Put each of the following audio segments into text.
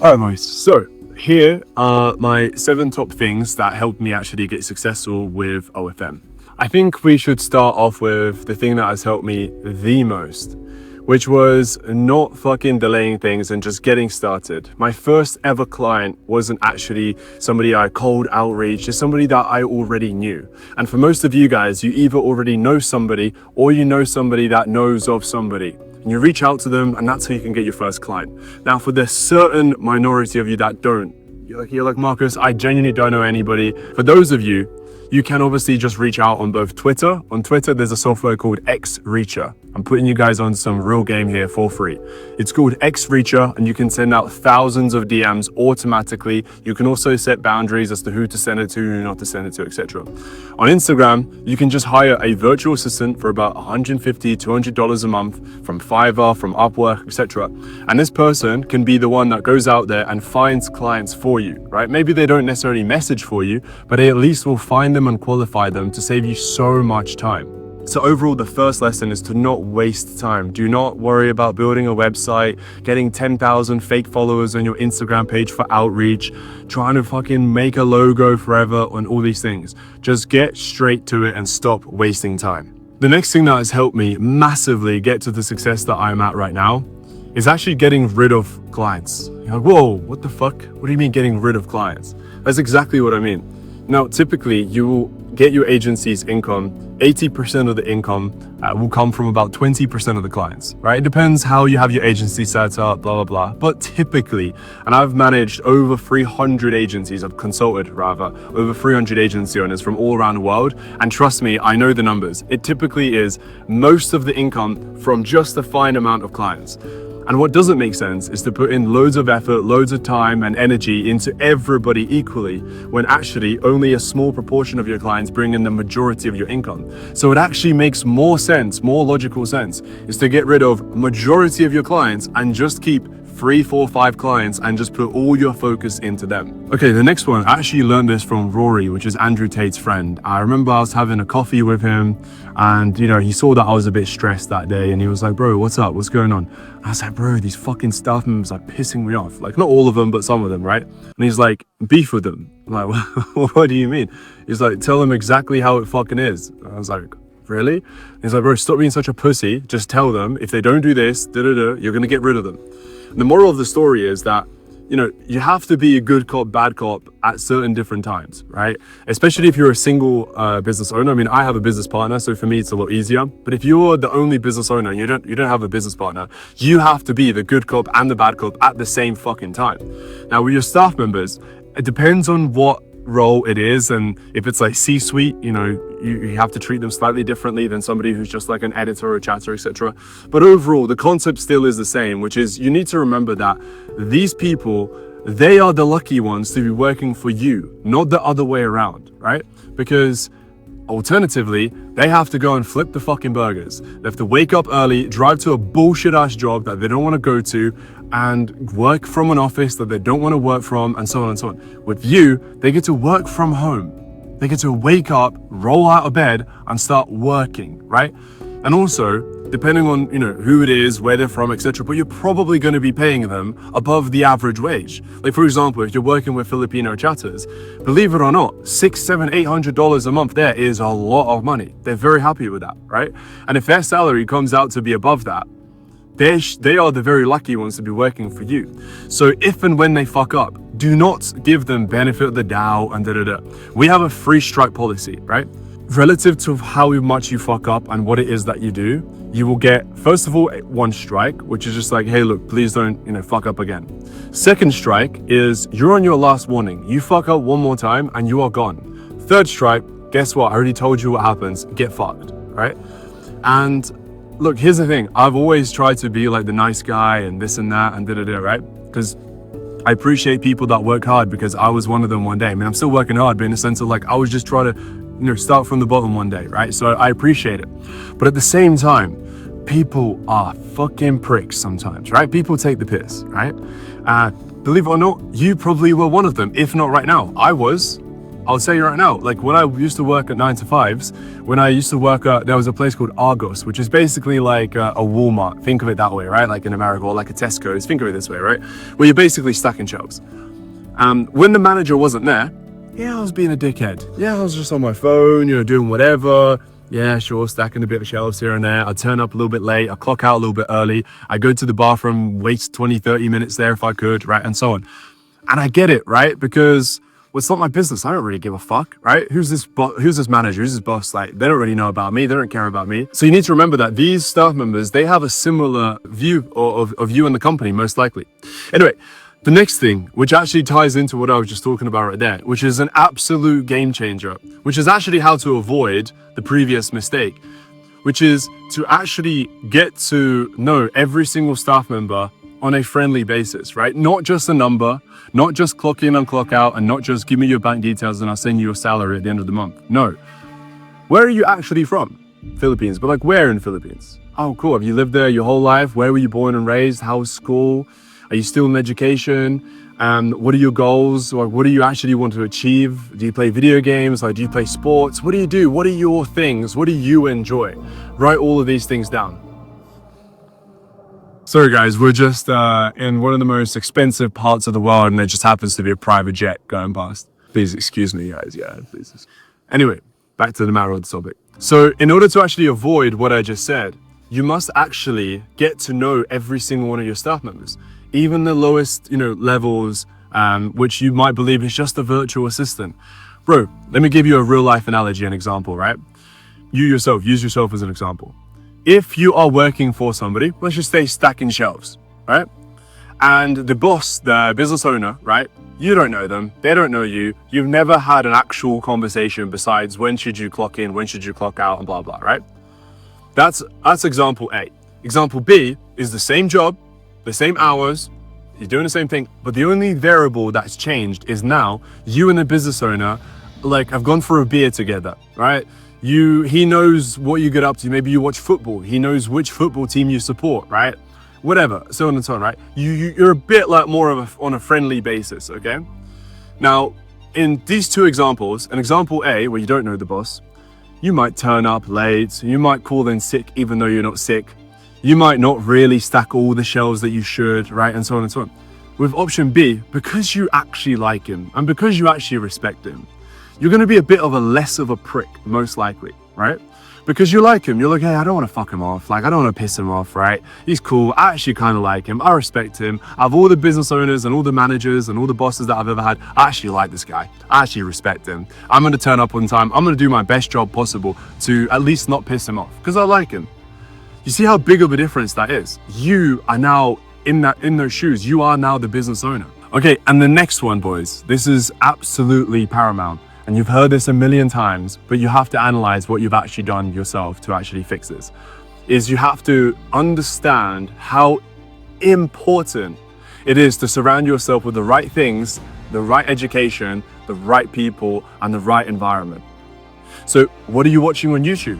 All right, boys. So here are my 7 top things that helped me actually get successful with OFM. I think we should start off with the thing that has helped me the most, which was not fucking delaying things and just getting started. My first ever client wasn't actually somebody I cold outreach, it's somebody that I already knew. And for most of you guys, you either already know somebody or you know somebody that knows of somebody. And you reach out to them, and that's how you can get your first client. Now, for the certain minority of you that don't, you're like, Marcus, I genuinely don't know anybody. For those of you, you can obviously just reach out on both Twitter. On Twitter, there's a software called X-Reacher. I'm putting you guys on some real game here for free. It's called X-Reacher, and you can send out thousands of DMs automatically. You can also set boundaries as to who to send it to, who not to send it to, etc. On Instagram, you can just hire a virtual assistant for about $150, $200 a month from Fiverr, from Upwork, etc. And this person can be the one that goes out there and finds clients for you, right? Maybe they don't necessarily message for you, but they at least will find them and qualify them to save you so much time. So overall, the first lesson is to not waste time. Do not worry about building a website, getting 10,000 fake followers on your Instagram page for outreach, trying to fucking make a logo forever and all these things. Just get straight to it and stop wasting time. The next thing that has helped me massively get to the success that I'm at right now is actually getting rid of clients. You're like, whoa, what the fuck? What do you mean getting rid of clients? That's exactly what I mean. Now, typically, you will get your agency's income, 80% of the income will come from about 20% of the clients, right? It depends how you have your agency set up, blah, blah, blah. But typically, and I've managed over 300 agencies, I've consulted rather, over 300 agency owners from all around the world. And trust me, I know the numbers. It typically is most of the income from just a fine amount of clients. And what doesn't make sense is to put in loads of effort, loads of time and energy into everybody equally, when actually only a small proportion of your clients bring in the majority of your income. So it actually makes more sense, more logical sense, is to get rid of majority of your clients and just keep 3, 4, 5 clients and just put all your focus into them. Okay, the next one, I actually learned this from Rory, which is Andrew Tate's friend. I remember I was having a coffee with him and, he saw that I was a bit stressed that day and he was like, bro, what's up? What's going on? I was like, bro, these fucking staff members are pissing me off. Like, not all of them, but some of them, right? And he's like, beef with them. I'm like, what do you mean? He's like, tell them exactly how it fucking is. I was like, really? He's like, bro, stop being such a pussy. Just tell them if they don't do this, you're gonna get rid of them. The moral of the story is that, you have to be a good cop, bad cop at certain different times, right? Especially if you're a single business owner. I mean, I have a business partner, so for me, it's a lot easier. But if you're the only business owner and you don't have a business partner, you have to be the good cop and the bad cop at the same fucking time. Now, with your staff members, it depends on what role it is, and if it's like C-suite, you have to treat them slightly differently than somebody who's just like an editor or chatter, etc. But overall, the concept still is the same, which is you need to remember that these people, they are the lucky ones to be working for you, not the other way around, right? Because alternatively, they have to go and flip the fucking burgers. They have to wake up early, drive to a bullshit ass job that they don't want to go to, and work from an office that they don't want to work from, and so on and so on. With you, they get to work from home. They get to wake up, roll out of bed, and start working, right? And also, depending on who it is, where they're from, etc., but you're probably going to be paying them above the average wage. Like, for example, if you're working with Filipino chatters, believe it or not, $600, $700, $800 a month there is a lot of money. They're very happy with that, right? And if their salary comes out to be above that, they are the very lucky ones to be working for you. So if and when they fuck up, do not give them benefit of the doubt and We have a 3 strike policy, right? Relative to how much you fuck up and what it is that you do, you will get, first of all, 1 strike, which is just like, hey, look, please don't, fuck up again. Second strike is you're on your last warning. You fuck up one more time and you are gone. Third strike, guess what? I already told you what happens. Get fucked, right? And look, here's the thing. I've always tried to be like the nice guy and this and that and right? Because I appreciate people that work hard, because I was one of them one day. I mean, I'm still working hard, but in a sense of like, I was just trying to, start from the bottom one day, right? So I appreciate it. But at the same time, people are fucking pricks sometimes, right? People take the piss, right? Believe it or not, you probably were one of them, if not right now. I was. I'll tell you right now, like when I used to work at 9 to 5s, when I used to work at, there was a place called Argos, which is basically like a Walmart. Think of it that way, right? Like in America, or like a Tesco's. Think of it this way, right? Where you're basically stacking shelves. When the manager wasn't there, yeah, I was being a dickhead. Yeah, I was just on my phone, you know, doing whatever. Yeah, sure, stacking a bit of shelves here and there. I'd turn up a little bit late. I'd clock out a little bit early. I'd go to the bathroom, waste 20, 30 minutes there if I could, right? And so on. And I get it, right? Because well, it's not my business. I don't really give a fuck, right? Who's this manager? Who's this boss? Like, they don't really know about me. They don't care about me. So you need to remember that these staff members, they have a similar view of you and the company, most likely. Anyway, the next thing, which actually ties into what I was just talking about right there, which is an absolute game changer, which is actually how to avoid the previous mistake, which is to actually get to know every single staff member on a friendly basis, right? Not just a number, not just clock in and clock out, and not just give me your bank details and I'll send you your salary at the end of the month. No. Where are you actually from? Philippines, but like where in Philippines? Oh, cool. Have you lived there your whole life? Where were you born and raised? How was school? Are you still in education? What are your goals? Or what do you actually want to achieve? Do you play video games? Like, do you play sports? What do you do? What are your things? What do you enjoy? Write all of these things down. Sorry guys, we're just in one of the most expensive parts of the world and there just happens to be a private jet going past. Please excuse me guys, yeah, please. Anyway, back to the matter of the topic. So in order to actually avoid what I just said, you must actually get to know every single one of your staff members. Even the lowest, levels, which you might believe is just a virtual assistant. Bro, let me give you a real life analogy and example, right? Use yourself as an example. If you are working for somebody, let's just say stacking shelves, right? And the boss, the business owner, right? You don't know them, they don't know you. You've never had an actual conversation besides when should you clock in, when should you clock out, and blah, blah, right? That's example A. Example B is the same job, the same hours, you're doing the same thing, but the only variable that's changed is now you and the business owner, like, have gone for a beer together, right? He knows what you get up to. Maybe you watch football. He knows which football team you support, right? Whatever, so on and so on, right? You're a bit like more of on a friendly basis, okay? Now, in these two examples, an example A, where you don't know the boss, you might turn up late, you might call in sick even though you're not sick, you might not really stack all the shelves that you should, right? And so on and so on. With option B, because you actually like him and because you actually respect him, you're going to be a bit of a less of a prick, most likely, right? Because you like him. You're like, hey, I don't want to fuck him off. Like, I don't want to piss him off, right? He's cool. I actually kind of like him. I respect him. Out of all the business owners and all the managers and all the bosses that I've ever had, I actually like this guy. I actually respect him. I'm going to turn up on time. I'm going to do my best job possible to at least not piss him off because I like him. You see how big of a difference that is? You are now in those shoes. You are now the business owner. Okay, and the next one, boys, this is absolutely paramount. And you've heard this a million times, but you have to analyze what you've actually done yourself to actually fix this. Is you have to understand how important it is to surround yourself with the right things, the right education, the right people, and the right environment. So what are you watching on YouTube?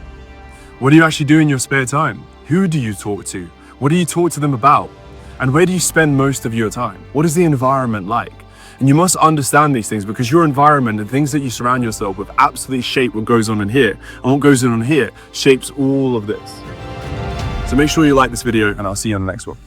What do you actually do in your spare time? Who do you talk to? What do you talk to them about? And where do you spend most of your time? What is the environment like? And you must understand these things because your environment and things that you surround yourself with absolutely shape what goes on in here. And what goes on in here shapes all of this. So make sure you like this video and I'll see you on the next one.